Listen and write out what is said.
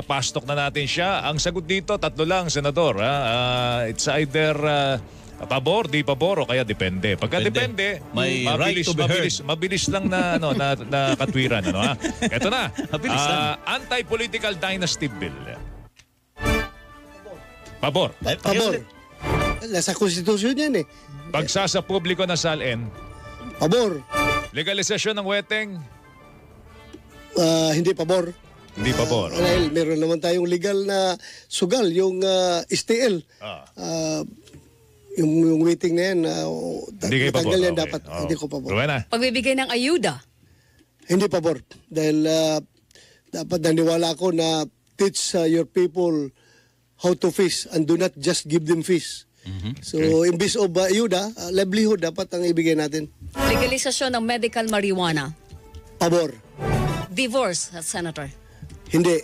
Papastok na natin siya. Ang sagot dito, tatlo lang, Senador. It's either pabor, di pabor, o kaya depende. Pagka depende, may right to be heard. mabilis lang na, na katwiran. Ito na. Mabilis lang. Anti-political dynasty bill. Pabor. Pabor. Nasa konstitusyon yan eh. Pagsasa publiko na salin. Pabor. Legalisasyon ng weteng. Hindi pabor. Hindi pabor. Dahil meron naman tayong legal na sugal, yung STL. Yung waiting na yan, Hindi kayo pabor. yan Okay. dapat. Hindi ko pabor. Rowena. Pagbibigay ng ayuda. Hindi pabor. Dahil dapat naniwala ako na teach your people how to fish and do not just give them fish. So, imbis of ayuda, livelihood dapat ang ibigay natin. Legalisasyon ng medical marijuana. Pabor. Divorce, Senator. Hindi.